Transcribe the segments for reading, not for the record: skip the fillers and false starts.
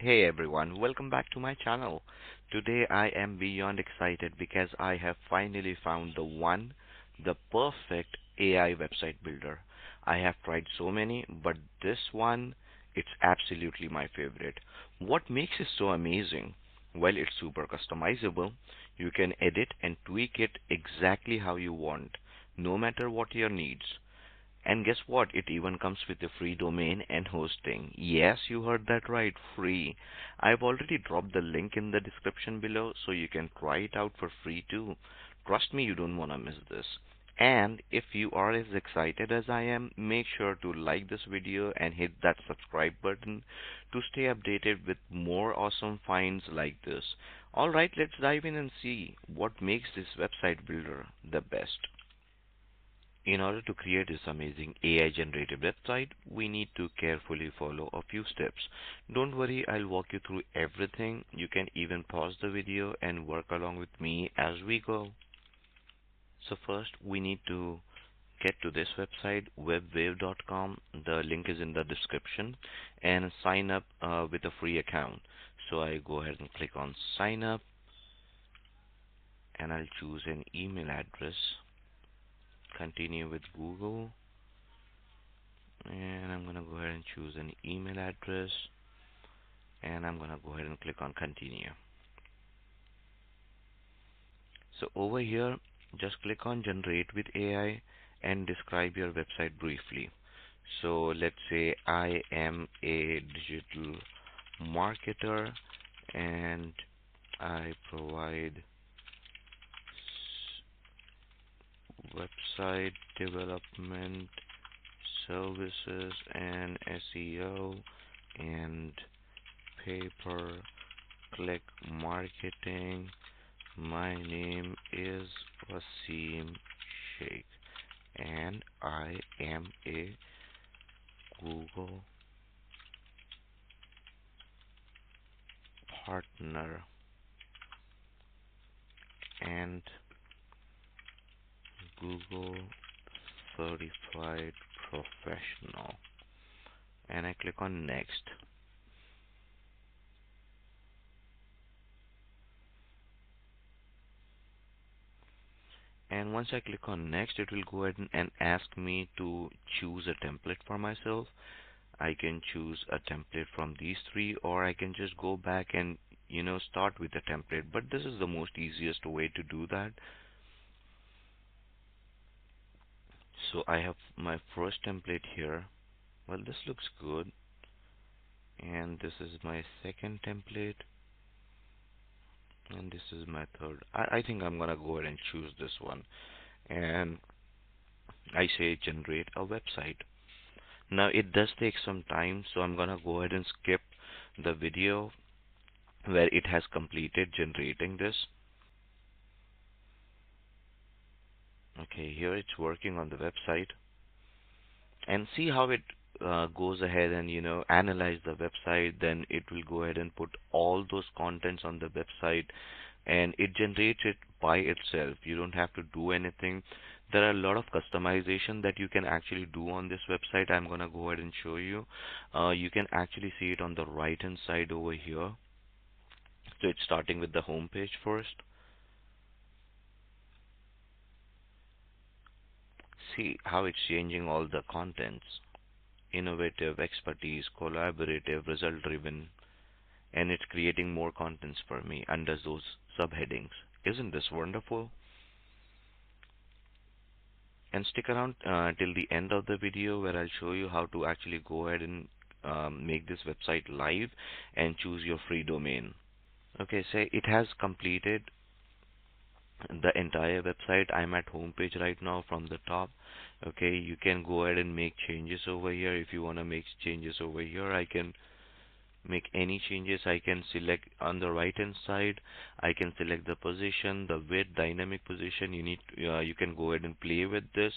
Hey everyone, welcome back to my channel. Today I am beyond excited because I have finally found the perfect AI website builder. I have tried so many, but this one, it's absolutely my favorite. What makes it so amazing? Well, it's super customizable. You can edit and tweak it exactly how you want, no matter what your needs. And guess what? It even comes with a free domain and hosting. Yes, you heard that right, free. I've already dropped the link in the description below so you can try it out for free too. Trust me, you don't want to miss this. And if you are as excited as I am, make sure to like this video and hit that subscribe button to stay updated with more awesome finds like this. Alright, let's dive in and see what makes this website builder the best. In order to create this amazing AI generated website, we need to carefully follow a few steps. Don't worry, I'll walk you through everything. You can even pause the video and work along with me as we go. So first, we need to get to this website, webwave.com. The link is in the description, and sign up with a free account. So I go ahead and click on sign up, and I'll choose an email address. Continue with Google. And I'm gonna go ahead and choose an email address, and I'm gonna go ahead and click on continue. So over here, just click on generate with AI and describe your website briefly. So let's say I am a digital marketer and I provide website development services and SEO and pay-per-click marketing. My name is Wasim Sheikh and I am a Google partner and Google certified professional. And I click on next. And once I click on next, it will go ahead and ask me to choose a template for myself. I can choose a template from these three, or I can just go back and start with a template. But this is the most easiest way to do that. So I have my first template here. Well, this looks good. And this is my second template. And this is my third. I think I'm gonna go ahead and choose this one. And I say generate a website. Now it does take some time, so I'm gonna go ahead and skip the video where it has completed generating this. Okay, here it's working on the website, and see how it goes ahead and analyze the website. Then it will go ahead and put all those contents on the website, and it generates it by itself. You don't have to do anything. There are a lot of customization that you can actually do on this website. I'm gonna go ahead and show you. You can actually see it on the right hand side over here. So it's starting with the home page first. See how it's changing all the contents. Innovative, expertise, collaborative, result driven, and it's creating more contents for me under those subheadings. Isn't this wonderful? And stick around till the end of the video where I'll show you how to actually go ahead and make this website live and choose your free domain. Okay, say it has completed the entire website. I'm at home page right now from the top. Okay, you can go ahead and make changes over here. If you want to make changes over here, I can make any changes. I can select on the right hand side. I can select the position, the width, dynamic position. You can go ahead and play with this,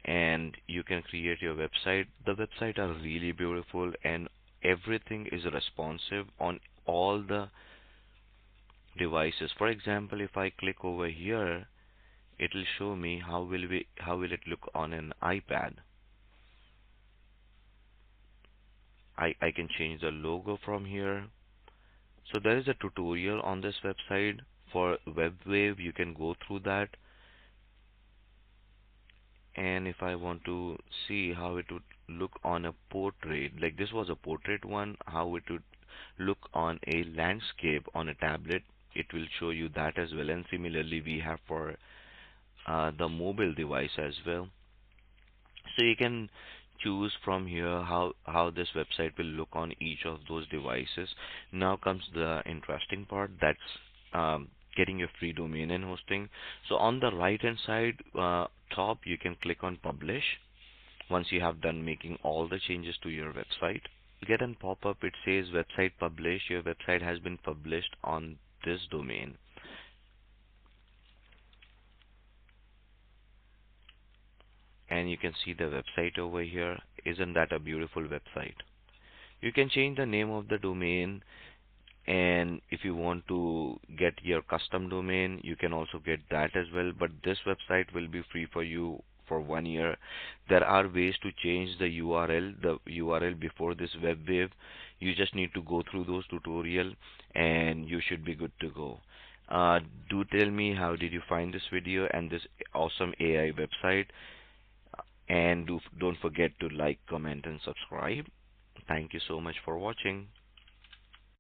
and you can create your website. The website are really beautiful, and everything is responsive on all the devices. For example, if I click over here, it will show me how will it look on an iPad. I can change the logo from here. So there is a tutorial on this website for WebWave. You can go through that. And if I want to see how it would look on a portrait, like this was a portrait one, how it would look on a landscape on a tablet, it will show you that as well. And similarly, we have for the mobile device as well. So you can choose from here how this website will look on each of those devices. Now comes the interesting part, that's getting your free domain and hosting. So on the right hand side top, you can click on publish. Once you have done making all the changes to your website, you get a pop-up. It says website published. Your website has been published on this domain, and you can see the website over here. Isn't that a beautiful website? You can change the name of the domain, and if you want to get your custom domain, you can also get that as well. But this website will be free for you for 1 year. There are ways to change the URL before this WebWave. You just need to go through those tutorial, and you should be good to go. uh, do tell me how did you find this video and this awesome AI website, and don't forget to like, comment, and subscribe. Thank you so much for watching.